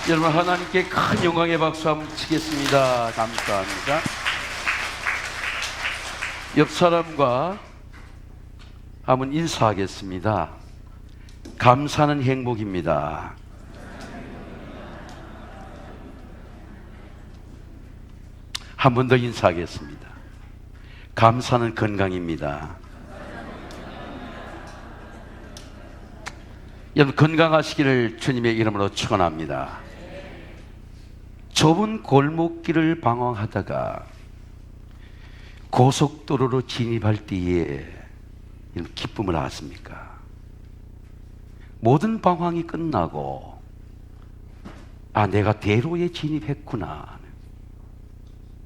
여러분, 하나님께 큰 영광의 박수 한번 치겠습니다. 감사합니다. 옆 사람과 한번 인사하겠습니다. 감사는 행복입니다. 한 번 더 인사하겠습니다. 감사는 건강입니다. 여러분, 건강하시기를 주님의 이름으로 축원합니다. 좁은 골목길을 방황하다가 고속도로로 진입할 때에 이런 기쁨을 아십니까? 모든 방황이 끝나고 내가 대로에 진입했구나,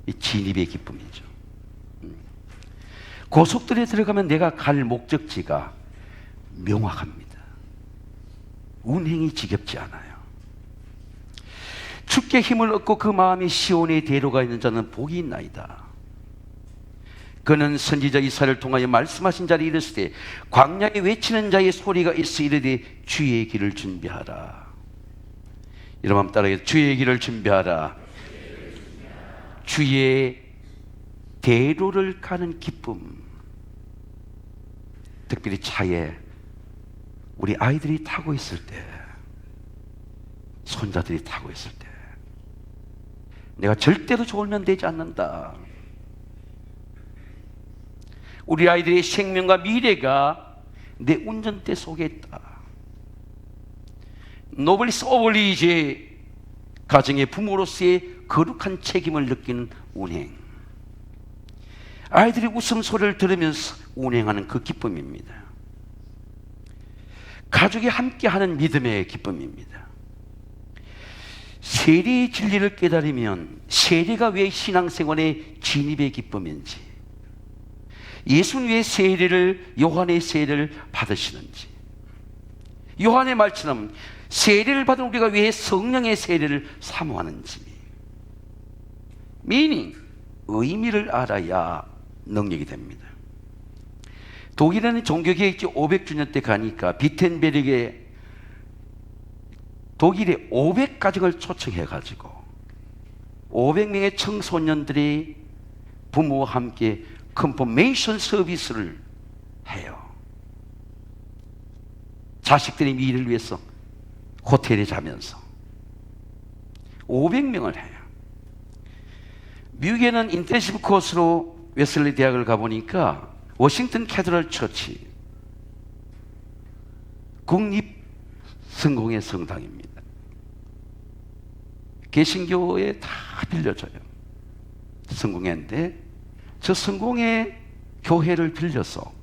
이 진입의 기쁨이죠. 고속도로에 들어가면 내가 갈 목적지가 명확합니다. 운행이 지겹지 않아요. 주께 힘을 얻고 그 마음이 시온의 대로가 있는 자는 복이 있나이다. 그는 선지자 이사야를 통하여 말씀하신 자를 이르시되 광야에 외치는 자의 소리가 있어 이르되 주의 길을 준비하라. 여러분 한번 따라해. 주의 길을 준비하라. 주의 대로를 가는 기쁨. 특별히 차에 우리 아이들이 타고 있을 때, 손자들이 타고 있을 때 내가 절대로 졸면 되지 않는다. 우리 아이들의 생명과 미래가 내 운전대 속에 있다. 노블리스 오블리제, 가정의 부모로서의 거룩한 책임을 느끼는 운행. 아이들이 웃음소리를 들으면서 운행하는 그 기쁨입니다. 가족이 함께하는 믿음의 기쁨입니다. 세례의 진리를 깨달으면 세례가 왜 신앙생활의 진입의 기쁨인지, 예수는 왜 세례를, 요한의 세례를 받으시는지, 요한의 말처럼 세례를 받은 우리가 왜 성령의 세례를 사모하는지, meaning, 의미를 알아야 능력이 됩니다. 독일에는 종교개혁지 500주년 때 가니까 비텐베르크에 독일의 500가정을 초청해가지고 500명의 청소년들이 부모와 함께 컨퍼메이션 서비스를 해요. 자식들의 미래를 위해서 호텔에 자면서 500명을 해요. 미국에는 인텐시브 코스로 웨슬리 대학을 가보니까 워싱턴 캐더럴 처치, 국립 성공의 성당입니다. 개신교에 다 빌려줘요. 성공회인데 저 성공회 교회를 빌려서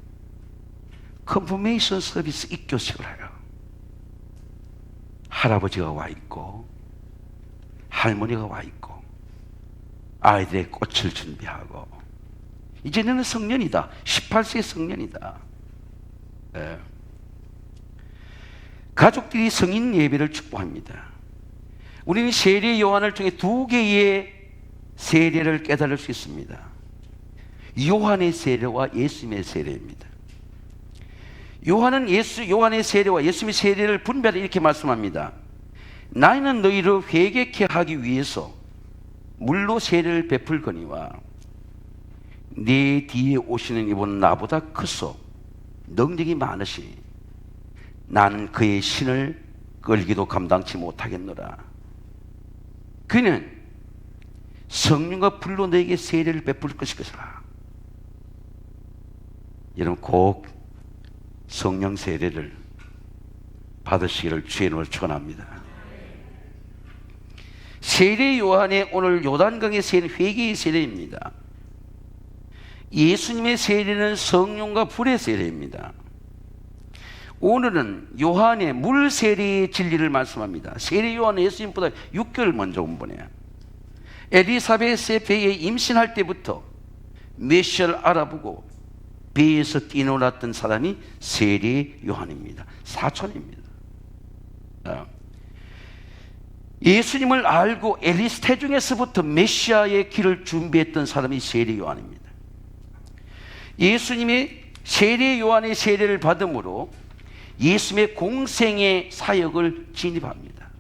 컨퍼메이션 서비스 입교식을 해요. 할아버지가 와 있고 할머니가 와 있고 아이들의 꽃을 준비하고, 이제 너는 성년이다. 18세 성년이다. 네. 가족들이 성인 예배를 축복합니다. 우리는 세례 요한을 통해 두 개의 세례를 깨달을 수 있습니다. 요한의 세례와 예수님의 세례입니다. 요한은 요한의 세례와 예수님의 세례를 분별해 이렇게 말씀합니다. 나는 너희를 회개케 하기 위해서 물로 세례를 베풀거니와 네 뒤에 오시는 이분은 나보다 크소 능력이 많으시니 나는 그의 신을 끌기도 감당치 못하겠노라. 그는 성령과 불로 너에게 세례를 베풀 것이라. 여러분 꼭 성령 세례를 받으시기를 주의 이름으로 축원합니다. 세례 요한의 오늘 요단강의 세례는 회개의 세례입니다. 예수님의 세례는 성령과 불의 세례입니다. 오늘은 요한의 물 세례의 진리를 말씀합니다. 세례 요한은 예수님보다 6개월 먼저 온 분이에요. 엘리사벳의 배에 임신할 때부터 메시아를 알아보고 배에서 뛰놀았던 사람이 세례 요한입니다. 사촌입니다. 예수님을 알고 엘리스 태중에서부터 메시아의 길을 준비했던 사람이 세례 요한입니다. 예수님의 세례 요한의 세례를 받음으로 예수님의 공생의 사역을 진입합니다.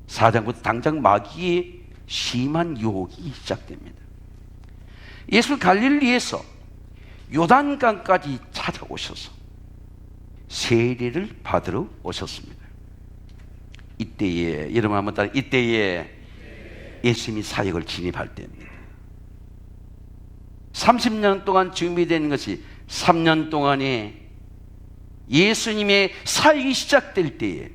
4장부터 당장 마귀의 심한 유혹이 시작됩니다. 예수 갈릴리에서 요단강까지 찾아오셔서 세례를 받으러 오셨습니다. 이때에, 여러분 한번 따라, 이때에 예수님이 사역을 진입할 때입니다. 30년 동안 준비된 것이 3년 동안에 예수님의 사역이 시작될 때에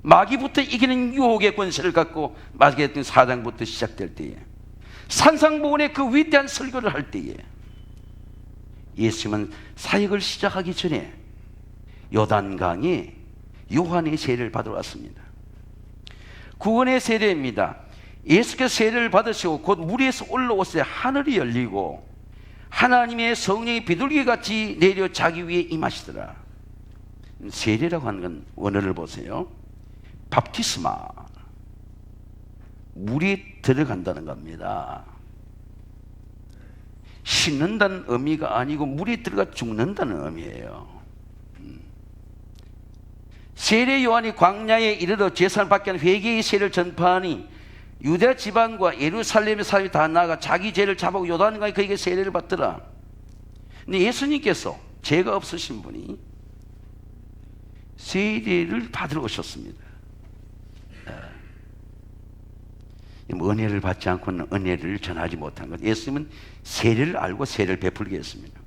마귀부터 이기는 유혹의 권세를 갖고 마귀의 4장부터 시작될 때에 산상보훈의 그 위대한 설교를 할 때에 예수님은 사역을 시작하기 전에 요단강에 요한의 세례를 받으러 왔습니다. 구원의 세례입니다. 예수께서 세례를 받으시고 곧 물에서 올라오실 때 하늘이 열리고 하나님의 성령이 비둘기같이 내려 자기 위에 임하시더라. 세례라고 하는 건 원어를 보세요. 밥티스마, 물이 들어간다는 겁니다. 씻는다는 의미가 아니고 물이 들어가 죽는다는 의미예요. 세례 요한이 광야에 이르러 제사를 받게 하는 회개의 세례를 전파하니 유대 지방과 예루살렘의 사람이 다 나아가 자기 죄를 잡아고 요단강에 그에게 세례를 받더라. 근데 예수님께서 죄가 없으신 분이 세례를 받으러 오셨습니다. 은혜를 받지 않고는 은혜를 전하지 못한 것. 예수님은 세례를 알고 세례를 베풀게 했습니다.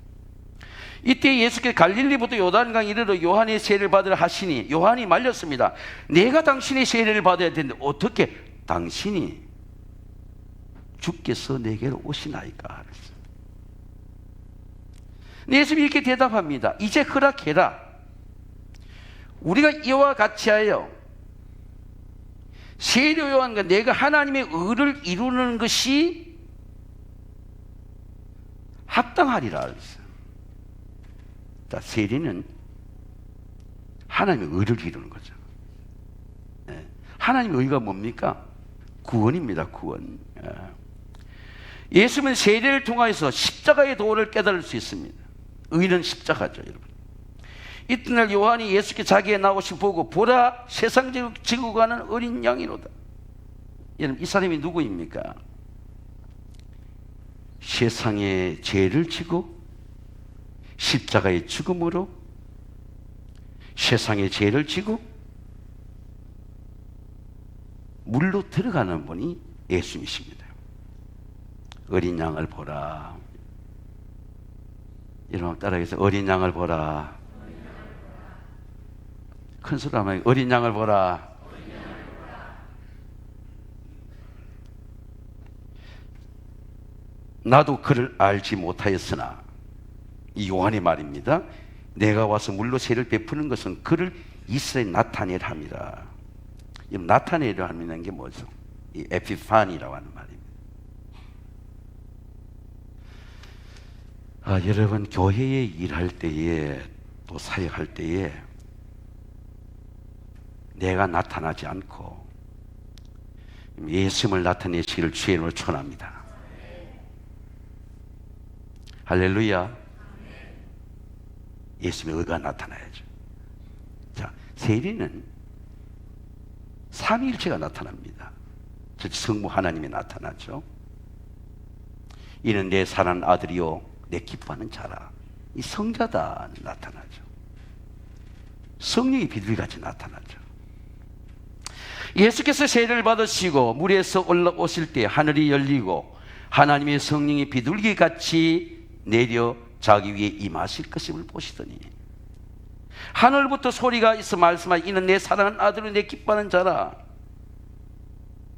이때 예수께서 갈릴리부터 요단강 이르러 요한의 세례를 받으라 하시니 요한이 말렸습니다. 내가 당신의 세례를 받아야 되는데 어떻게 당신이 주께서 내게로 오시나이까? 예수님이 이렇게 대답합니다. 이제 허락해라. 우리가 이와 같이 하여 세례 요한과 내가 하나님의 의를 이루는 것이 합당하리라. 자, 세례는 하나님의 의를 이루는 거죠. 하나님의 의가 뭡니까? 구원입니다. 구원. 예수님은 세례를 통하여서 십자가의 도를 깨달을 수 있습니다. 의는 십자가죠, 여러분. 이튿날 요한이 예수께 자기의 나오심 보고 보라, 세상 지고 가는 어린 양이로다. 여러분, 이 사람이 누구입니까? 세상의 죄를 지고 십자가의 죽음으로 세상의 죄를 지고 물로 들어가는 분이 예수님이십니다. 어린 양을 보라. 여러분 따라해서 어린 양을 보라. 큰 소리로 하면 어린 양을 보라. 나도 그를 알지 못하였으나, 이 요한의 말입니다. 내가 와서 물로 세를 베푸는 것은 그를 이스라엘에 나타내려 함이라. 이 나타내려 하는 게 뭐죠? 이 에피파니라고 하는 말입니다. 여러분, 교회에 일할 때에 또 사역할 때에 내가 나타나지 않고 예수님을 나타내시기를 주의 이름으로 축원합니다. 할렐루야. 예수님의 의가 나타나야죠. 자, 세례는 삼위일체가 나타납니다. 즉 성부 하나님이 나타나죠. 이는 내 사랑하는 아들이요 내 기뻐하는 자라. 이 성자다 나타나죠. 성령이 비둘기같이 나타나죠. 예수께서 세례를 받으시고 물에서 올라오실 때 하늘이 열리고 하나님의 성령이 비둘기같이 내려 자기 위에 임하실 것임을 보시더니 하늘부터 소리가 있어 말씀하시 이는 내 사랑하는 아들은 내 기뻐하는 자라.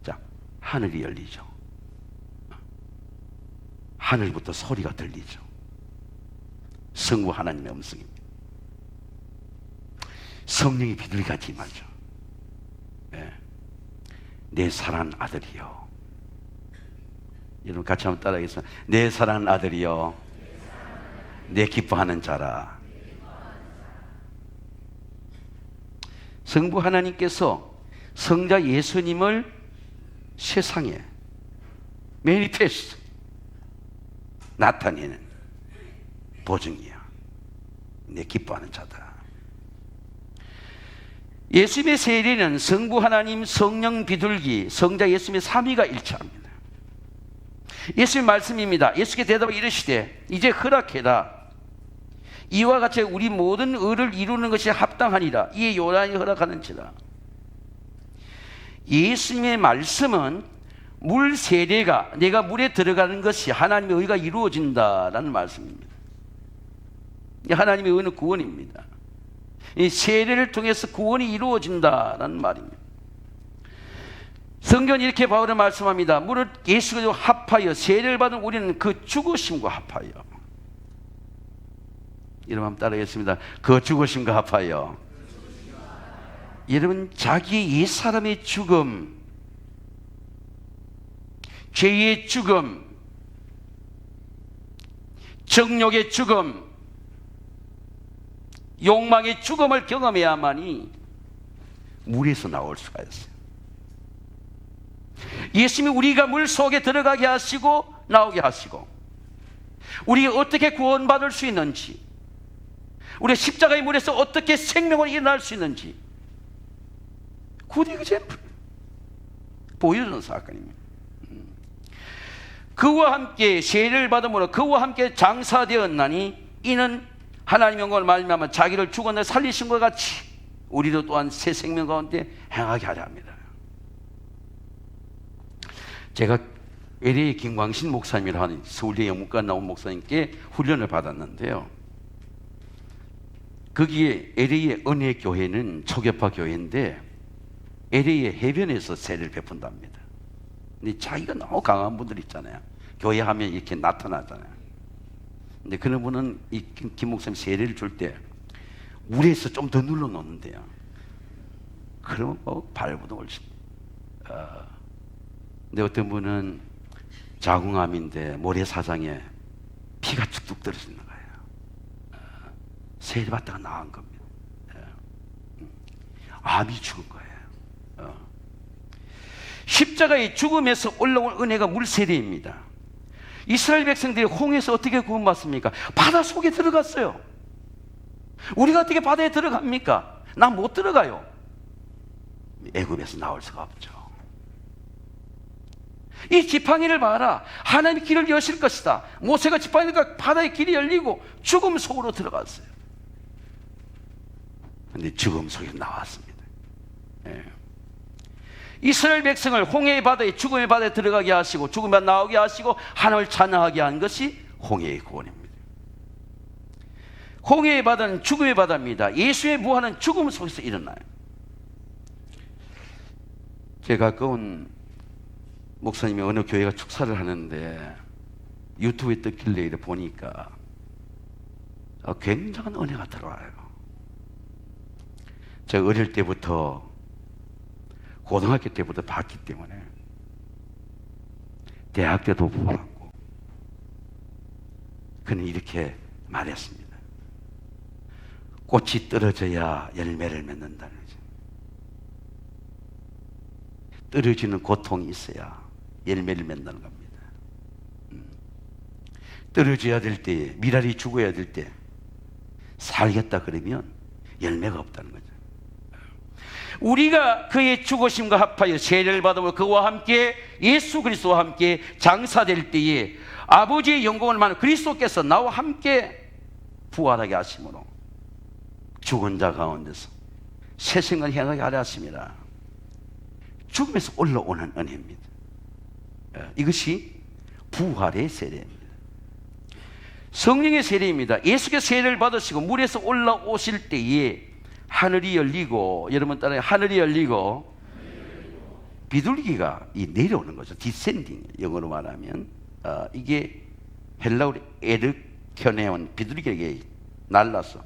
자, 하늘이 열리죠. 하늘부터 소리가 들리죠. 성부 하나님의 음성입니다. 성령이 비둘기같이 임하죠. 내 사랑하는 아들이요. 여러분 같이 한번 따라하겠습니다. 내 사랑하는 아들이요 내 기뻐하는 자라. 성부 하나님께서 성자 예수님을 세상에 매니페스트 나타내는 보증이야. 내 기뻐하는 자다. 예수님의 세례는 성부 하나님, 성령 비둘기, 성자 예수님의 삼위가 일치합니다. 예수님 말씀입니다. 예수께서 대답하여 이르시되 이제 허락해라. 이와 같이 우리 모든 의를 이루는 것이 합당하니라. 이에 요한이 허락하는지라. 예수님의 말씀은 물 세례가, 내가 물에 들어가는 것이 하나님의 의가 이루어진다라는 말씀입니다. 하나님의 의는 구원입니다. 이 세례를 통해서 구원이 이루어진다라는 말입니다. 성경은 이렇게 바울은 말씀합니다. 무릇 예수 그리스도와 합하여 세례를 받은 우리는 그 죽으심과 합하여, 여러분 한번 따라하겠습니다. 그 죽으심과 합하여. 여러분, 자기 옛사람의 죽음, 죄의 죽음, 정욕의 죽음, 욕망의 죽음을 경험해야만이 물에서 나올 수가 있어요. 예수님이 우리가 물 속에 들어가게 하시고 나오게 하시고, 우리가 어떻게 구원받을 수 있는지, 우리 십자가의 물에서 어떻게 생명을 일어날 수 있는지 굿 example 보여주는 사건입니다. 그와 함께 세례를 받음으로 그와 함께 장사되었나니 이는 하나님의 영광을 말미암아 자기를 죽었는데 살리신 것 같이 우리도 또한 새 생명 가운데 행하게 하려 합니다. 제가 LA 김광신 목사님이라 하는 서울대 영문과 나온 목사님께 훈련을 받았는데요, 거기에 LA의 은혜교회는 초계파 교회인데 LA의 해변에서 세례를 베푼답니다. 근데 자기가 너무 강한 분들 있잖아요. 교회 하면 이렇게 나타나잖아요. 근데 그런 분은 이 김 목사님 세례를 줄 때 물에서 좀 더 눌러 놓는데요. 그러면 뭐 발부동을 근데 어떤 분은 자궁암인데 모래사장에 피가 쭉쭉 떨어지는 거예요. 세례 받다가 나은 겁니다. 암이 죽은 거예요. 십자가의 죽음에서 올라온 은혜가 물세례입니다. 이스라엘 백성들이 홍해에서 어떻게 구원받습니까? 바다 속에 들어갔어요. 우리가 어떻게 바다에 들어갑니까? 난 못 들어가요. 애굽에서 나올 수가 없죠. 이 지팡이를 봐라. 하나님이 길을 여실 것이다. 모세가 지팡이니까 바다의 길이 열리고 죽음 속으로 들어갔어요. 근데 죽음 속에서 나왔습니다. 예. 이스라엘 백성을 홍해의 바다에, 죽음의 바다에 들어가게 하시고 죽음에 나오게 하시고 하나님을 찬양하게 한 것이 홍해의 구원입니다. 홍해의 바다는 죽음의 바다입니다. 예수의 부활은 죽음 속에서 일어나요. 제가 가까운 목사님이 어느 교회가 축사를 하는데 유튜브에 떴길래 이렇게 보니까 굉장한 은혜가 들어와요. 제가 어릴 때부터, 고등학교 때부터 봤기 때문에 대학 때도 보았고, 그는 이렇게 말했습니다. 꽃이 떨어져야 열매를 맺는다는 거죠. 떨어지는 고통이 있어야 열매를 맺는다는 겁니다. 떨어져야 될 때, 미랄이 죽어야 될 때 살겠다 그러면 열매가 없다는 거죠. 우리가 그의 죽으심과 합하여 세례를 받으며 그와 함께 예수 그리스도와 함께 장사될 때에 아버지의 영광을 받는 그리스도께서 나와 함께 부활하게 하심으로 죽은 자 가운데서 새 생을 행하게 하려 하심이라. 죽음에서 올라오는 은혜입니다. 이것이 부활의 세례입니다. 성령의 세례입니다. 예수께서 세례를 받으시고 물에서 올라오실 때에 하늘이 열리고, 여러분 따라해, 하늘이 열리고 비둘기가 내려오는 거죠. 디센딩, 영어로 말하면 이게 헬라어로 에르켜네온, 비둘기에게 날라서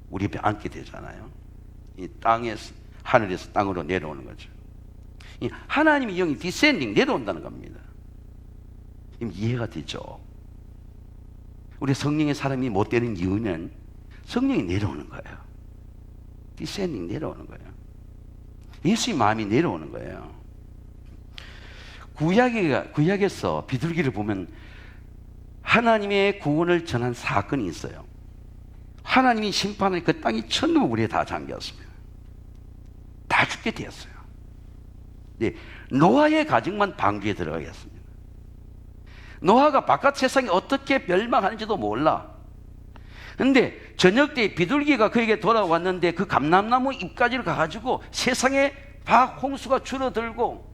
우리 옆에 앉게 되잖아요. 이 땅에서, 하늘에서 땅으로 내려오는 거죠. 이 하나님의 영이 디센딩, 내려온다는 겁니다. 이해가 되죠? 우리 성령의 사람이 못 되는 이유는 성령이 내려오는 거예요. 디센딩, 내려오는 거예요. 예수의 마음이 내려오는 거예요. 구약에서 비둘기를 보면 하나님의 구원을 전한 사건이 있어요. 하나님이 심판하니 그 땅이 천둥 우리에 다 잠겼습니다. 다 죽게 되었어요. 네, 노아의 가정만 방주에 들어가겠습니다. 노아가 바깥 세상이 어떻게 멸망하는지도 몰라. 근데 저녁 때 비둘기가 그에게 돌아왔는데 그 감람나무 잎가지를 가가지고 세상에 홍수가 줄어들고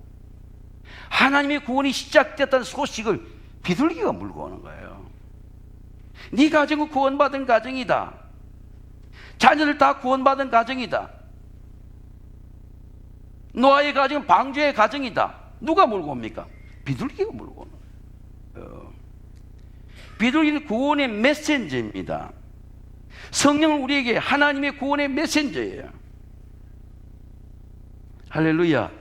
하나님의 구원이 시작됐다는 소식을 비둘기가 물고 오는 거예요. 네 가정은 구원받은 가정이다. 자녀들 다 구원받은 가정이다. 노아의 가정은 방주의 가정이다. 누가 물고 옵니까? 비둘기가 물고 오는 거예요. 비둘기는 구원의 메신저입니다. 성령은 우리에게 하나님의 구원의 메신저예요. 할렐루야.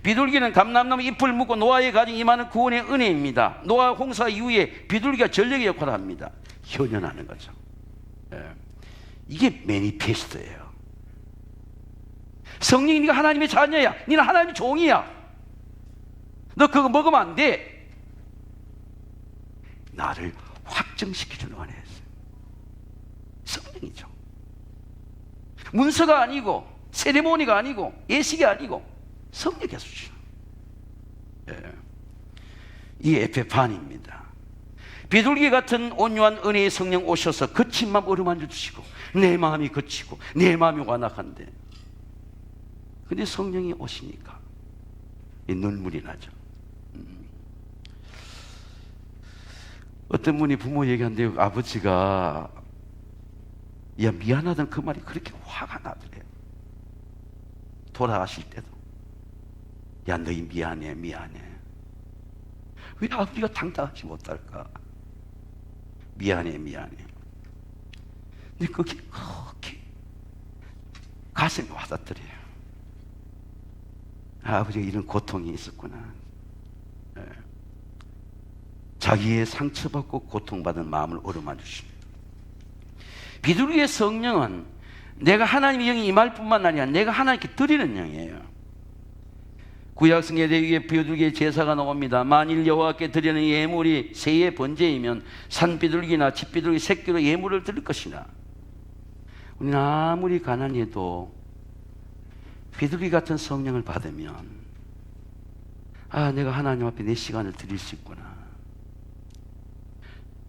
비둘기는 감람나무 잎을 묶고 노아의 가정에 임하는 구원의 은혜입니다. 노아 홍사 이후에 비둘기가 전력의 역할을 합니다. 현현하는 거죠. 이게 매니페스토예요. 성령이 네가 하나님의 자녀야. 네는 하나님의 종이야. 너 그거 먹으면 안 돼. 나를 확정시켜주는 은혜였어요. 성령이죠. 문서가 아니고 세레모니가 아니고 예식이 아니고 성령께서 주시는. 이 에페판입니다. 비둘기 같은 온유한 은혜의 성령 오셔서 거친 마음 어루만져 주시고 내 마음이 거치고 내 마음이 완악한데, 근데 성령이 오시니까 눈물이 나죠. 어떤 분이 부모 얘기하는데 아버지가 야 미안하다는 그 말이 그렇게 화가 나더래요. 돌아가실 때도 야 너희 미안해 미안해. 왜 아버지가 당당하지 못할까? 미안해 미안해. 근데 그게 그렇게 가슴에 와닿더래요. 아버지가 이런 고통이 있었구나. 자기의 상처받고 고통받은 마음을 어루만져 주십니다. 비둘기의 성령은 내가 하나님의 영이 임할 뿐만 아니라 내가 하나님께 드리는 영이에요. 구약성경에 위에 비둘기의 제사가 나옵니다. 만일 여호와께 드리는 예물이 새의 번제이면 산비둘기나 집비둘기 새끼로 예물을 드릴 것이나, 우리는 아무리 가난해도 비둘기 같은 성령을 받으면 내가 하나님 앞에 내 시간을 드릴 수 있구나.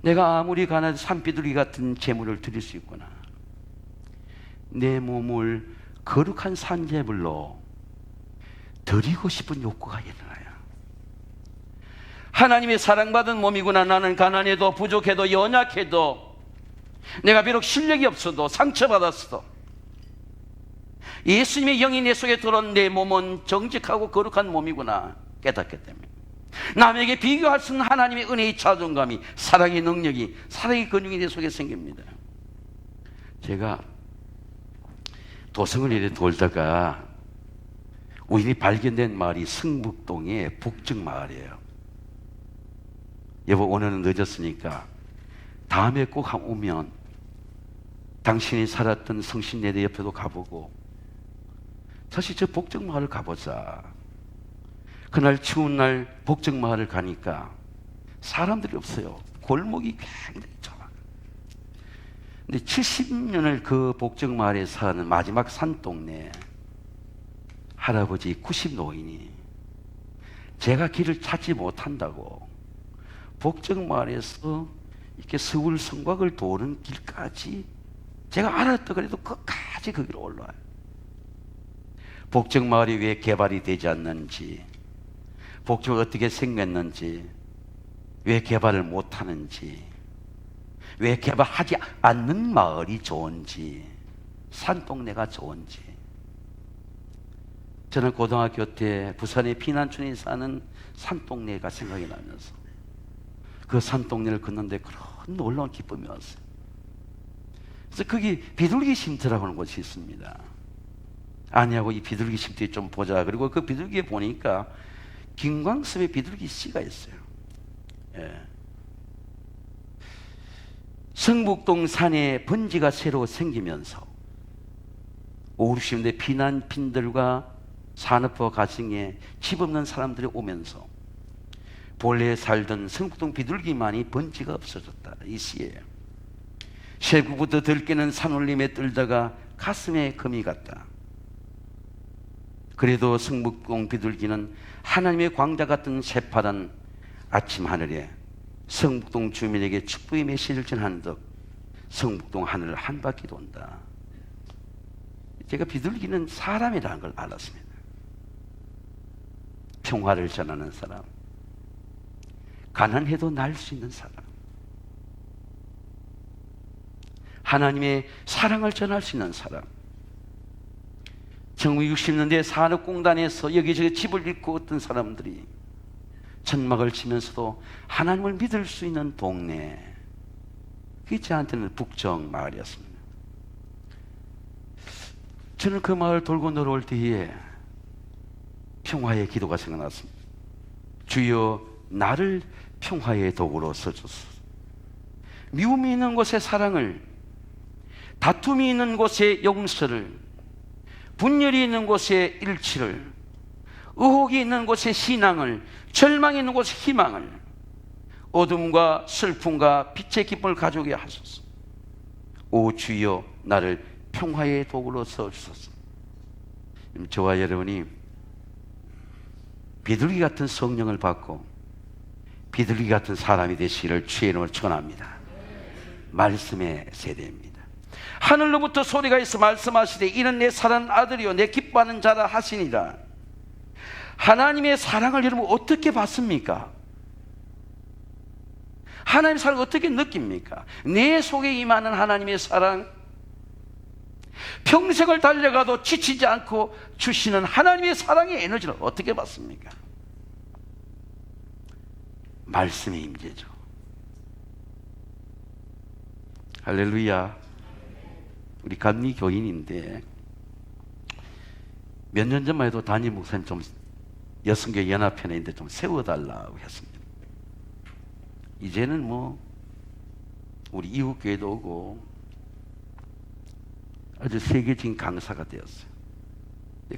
내가 아무리 가난해도 산비둘기 같은 제물을 드릴 수 있구나. 내 몸을 거룩한 산제물로 드리고 싶은 욕구가 일어나요. 하나님의 사랑받은 몸이구나. 나는 가난해도 부족해도 연약해도 내가 비록 실력이 없어도 상처받았어도 예수님의 영이 내 속에 들어온 내 몸은 정직하고 거룩한 몸이구나 깨닫기 때문에 남에게 비교할 수 없는 하나님의 은혜의 자존감이, 사랑의 능력이, 사랑의 근육이 내 속에 생깁니다. 제가 도성을 이래 돌다가 우연히 발견된 마을이 성북동의 북정마을이에요. 여보 오늘은 늦었으니까 다음에 꼭 오면 당신이 살았던 성신예대 옆에도 가보고 다시 저 복정마을을 가보자. 그날 추운 날 복정마을을 가니까 사람들이 없어요. 골목이 굉장히 좁아. 근데 70년을 그 복정마을에 사는 마지막 산동네 할아버지 90 노인이 제가 길을 찾지 못한다고 복정마을에서 이렇게 서울 성곽을 도는 길까지 제가 알았다 그래도 끝까지 거기로 올라와요. 복정마을이 왜 개발이 되지 않는지, 복정이 어떻게 생겼는지, 왜 개발을 못하는지, 왜 개발하지 않는 마을이 좋은지, 산동네가 좋은지. 저는 고등학교 때 부산의 피난촌에 사는 산동네가 생각이 나면서 그 산동네를 걷는데 그런 놀라운 기쁨이 왔어요. 그래서 거기 비둘기 쉼터라고 하는 곳이 있습니다. 아니하고 이 비둘기 쉼터에 좀 보자. 그리고 그 비둘기에 보니까 김광섭의 비둘기 씨가 있어요. 성북동 산에 번지가 새로 생기면서 5, 60년대 피난민들과 산업화 가정에 집 없는 사람들이 오면서 본래 살던 성북동 비둘기만이 번지가 없어졌다. 이 시예요. 쇠구부터 들깨는 산울림에 떨다가 가슴에 금이 같다. 그래도 성북동 비둘기는 하나님의 광자 같은 새파란 아침 하늘에 성북동 주민에게 축복의 메시지를 전하는 듯 성북동 하늘을 한 바퀴 돈다. 제가 비둘기는 사람이라는 걸 알았습니다. 평화를 전하는 사람, 가난해도 날 수 있는 사람, 하나님의 사랑을 전할 수 있는 사람. 1960년대 산업공단에서 여기저기 집을 잃고 어떤 사람들이 천막을 치면서도 하나님을 믿을 수 있는 동네, 그게 저한테는 북정 마을이었습니다. 저는 그 마을 돌고 내려올 때에 평화의 기도가 생각났습니다. 주여, 나를 평화의 도구로 써주소서. 미움이 있는 곳에 사랑을, 다툼이 있는 곳에 용서를, 분열이 있는 곳에 일치를, 의혹이 있는 곳에 신앙을, 절망이 있는 곳에 희망을, 어둠과 슬픔과 빛의 기쁨을 가져오게 하소서. 오 주여, 나를 평화의 도구로 써주소서. 저와 여러분이 비둘기 같은 성령을 받고 비둘기 같은 사람이 되시기를 주의 이름으로 축원합니다. 말씀의 세대입니다. 하늘로부터 소리가 있어 말씀하시되 이는 내 사랑하는 아들이요 내 기뻐하는 자라 하시니라. 하나님의 사랑을 여러분 어떻게 받습니까? 하나님의 사랑을 어떻게 느낍니까? 내 속에 임하는 하나님의 사랑, 평생을 달려가도 지치지 않고 주시는 하나님의 사랑의 에너지를 어떻게 받습니까? 말씀의 임재죠. 할렐루야. 우리 감리 교인인데 몇 년 전만 해도 담임 목사님 좀 여성교 연합회인데 좀 세워달라고 했습니다. 이제는 뭐 우리 이웃교회도 오고 아주 세계적인 강사가 되었어요.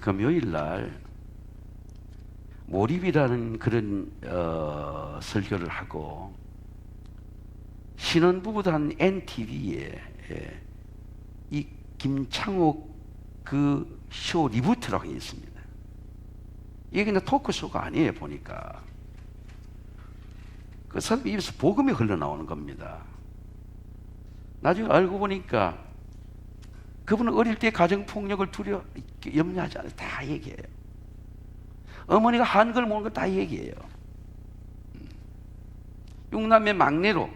금요일 날 몰입이라는 그런 설교를 하고 신혼부부들 한 NTV에 이 김창옥 그 쇼 리부트라고 있습니다. 이게 그냥 토크쇼가 아니에요. 보니까 그 사람 입에서 복음이 흘러나오는 겁니다. 나중에 알고 보니까 그분은 어릴 때 가정폭력을 염려하지 않아요. 다 얘기해요. 어머니가 한글 모르는 거 다 얘기해요. 6남매 막내로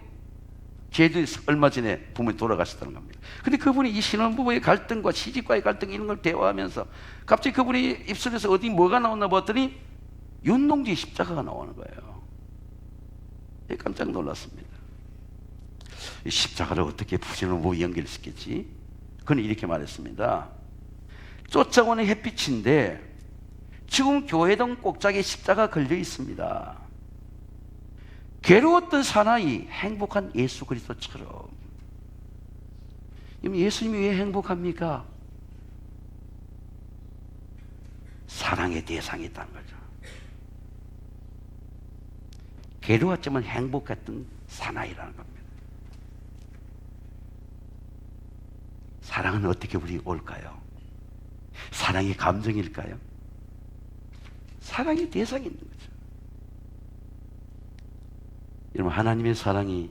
제주에 얼마 전에 부모님 돌아가셨다는 겁니다. 근데 그분이 이 신혼부부의 갈등과 시집과의 갈등 이런 걸 대화하면서 갑자기 그분이 입술에서 어디 뭐가 나왔나 봤더니 윤동주의 십자가가 나오는 거예요. 깜짝 놀랐습니다. 이 십자가를 어떻게 부신혼부부 연결시켰지? 그는 이렇게 말했습니다. 쫓아오는 햇빛인데 지금 교회당 꼭자기에 십자가 걸려 있습니다. 괴로웠던 사나이 행복한 예수 그리스도처럼. 예수님이 왜 행복합니까? 사랑의 대상이 있다는 거죠. 괴로웠지만 행복했던 사나이라는 겁니다. 사랑은 어떻게 우리 올까요? 사랑이 감정일까요? 사랑의 대상이 있는 거죠. 여러분, 하나님의 사랑이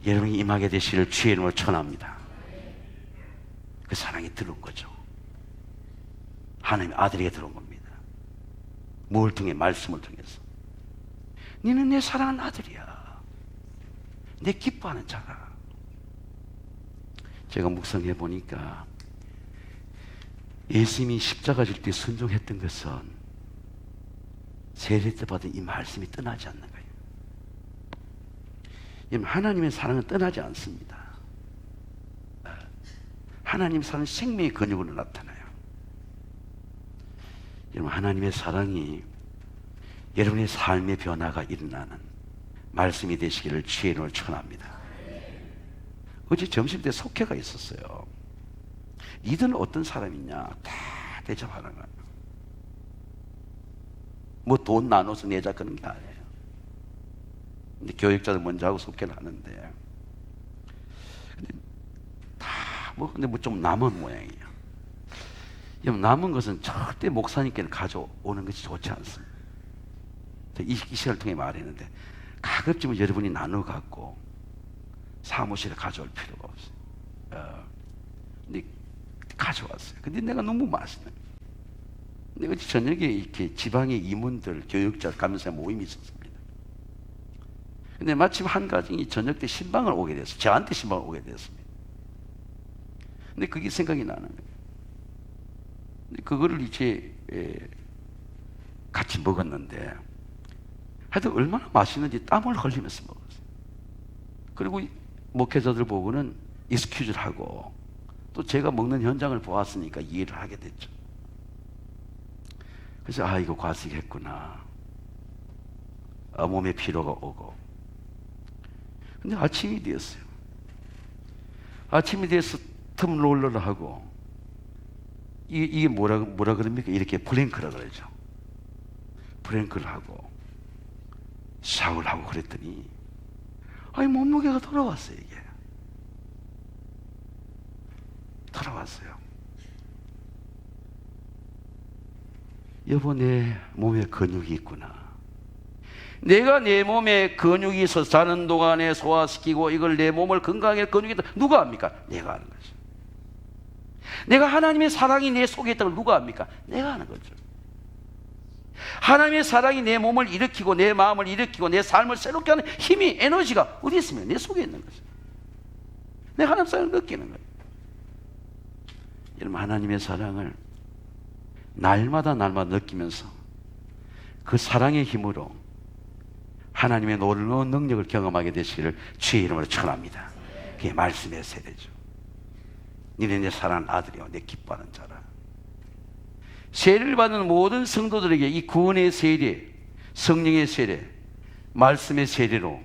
여러분이 임하게 되시기를 주의 이름으로 축원합니다. 그 사랑이 들어온 거죠. 하나님의 아들에게 들어온 겁니다. 뭘 통해? 말씀을 통해서. 너는 내 사랑하는 아들이야. 내 기뻐하는 자가. 제가 묵상해 보니까 예수님이 십자가 질 때 순종했던 것은 세례 때 받은 이 말씀이 떠나지 않는 거예요. 하나님의 사랑은 떠나지 않습니다. 하나님의 사랑은 생명의 근육으로 나타나요. 여러분, 하나님의 사랑이 여러분의 삶의 변화가 일어나는 말씀이 되시기를 주의 이름으로 축원합니다. 어제 점심때 속회가 있었어요. 니들은 어떤 사람이냐 다 대접하는 거예요. 뭐 돈 나눠서 내자 그런 게 아니에요. 근데 교육자들 먼저 하고 속회를 하는데 다 근데 뭐 좀 남은 모양이에요. 여러분, 남은 것은 절대 목사님께는 가져오는 것이 좋지 않습니다. 이 시간을 통해 말했는데, 가급적이면 여러분이 나눠 갖고 사무실에 가져올 필요가 없어요. 근데 가져왔어요. 근데 내가 너무 맛있네. 근데 저녁에 이렇게 지방의 임원들, 교육자, 감사 모임이 있었습니다. 근데 마침 한 가정이 저녁 때 신방을 오게 됐어요. 저한테 신방을 오게 됐습니다. 근데 그게 생각이 나는 거예요. 그거를 이제 같이 먹었는데, 하여튼 얼마나 맛있는지 땀을 흘리면서 먹었어요. 그리고 목회자들 보고는 익스큐즈를 하고, 또 제가 먹는 현장을 보았으니까 이해를 하게 됐죠. 그래서 이거 과식했구나. 몸에 피로가 오고. 근데 아침이 되었어요. 아침이 돼서 텀롤러를 하고, 이게 뭐라 그럽니까? 이렇게 플랭크라 그러죠. 플랭크를 하고 샤워를 하고 그랬더니 몸무게가 돌아왔어요. 이게 돌아왔어요. 여보, 내 몸에 근육이 있구나. 내가 내 몸에 근육이 있어서 자는 동안에 소화시키고 이걸 내 몸을 건강하게 근육이 있다. 누가 합니까? 내가 하는 거죠. 내가 하나님의 사랑이 내 속에 있다는 걸 누가 합니까? 내가 하는 거죠. 하나님의 사랑이 내 몸을 일으키고 내 마음을 일으키고 내 삶을 새롭게 하는 힘이, 에너지가 어디 있으면 내 속에 있는 거죠. 내가 하나님 사랑을 느끼는 거예요. 여러분, 하나님의 사랑을 날마다 느끼면서 그 사랑의 힘으로 하나님의 놀라운 능력을 경험하게 되시기를 주의 이름으로 축원합니다. 그게 말씀의 세례죠. 니네 내 사랑하는 아들이요, 내 기뻐하는 자라. 세례를 받는 모든 성도들에게 이 구원의 세례, 성령의 세례, 말씀의 세례로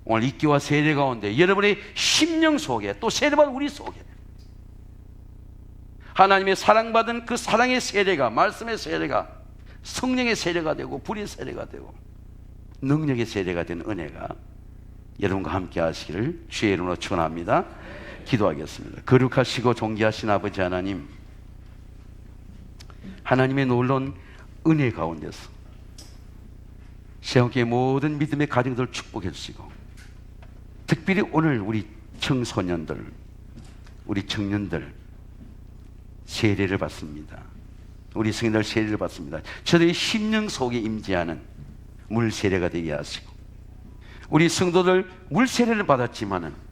오늘 입기와 세례 가운데 여러분의 심령 속에, 또 세례받은 우리 속에 하나님의 사랑받은 그 사랑의 세례가, 말씀의 세례가 성령의 세례가 되고 불의 세례가 되고 능력의 세례가 된 은혜가 여러분과 함께 하시기를 주의 이름으로 축원합니다. 기도하겠습니다. 거룩하시고 존귀하신 아버지 하나님, 하나님의 놀라운 은혜 가운데서 세상의 모든 믿음의 가정들 축복해 주시고, 특별히 오늘 우리 청소년들, 우리 청년들 세례를 받습니다. 우리 성인들 세례를 받습니다. 저들의 심령 속에 임재하는 물 세례가 되게 하시고, 우리 성도들 물 세례를 받았지만은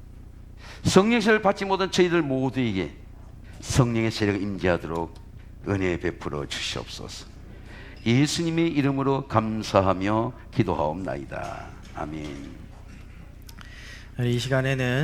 성령 세례를 받지 못한 저희들 모두에게 성령의 세례가 임재하도록 은혜 베풀어 주시옵소서. 예수님의 이름으로 감사하며 기도하옵나이다. 아멘. 이 시간에는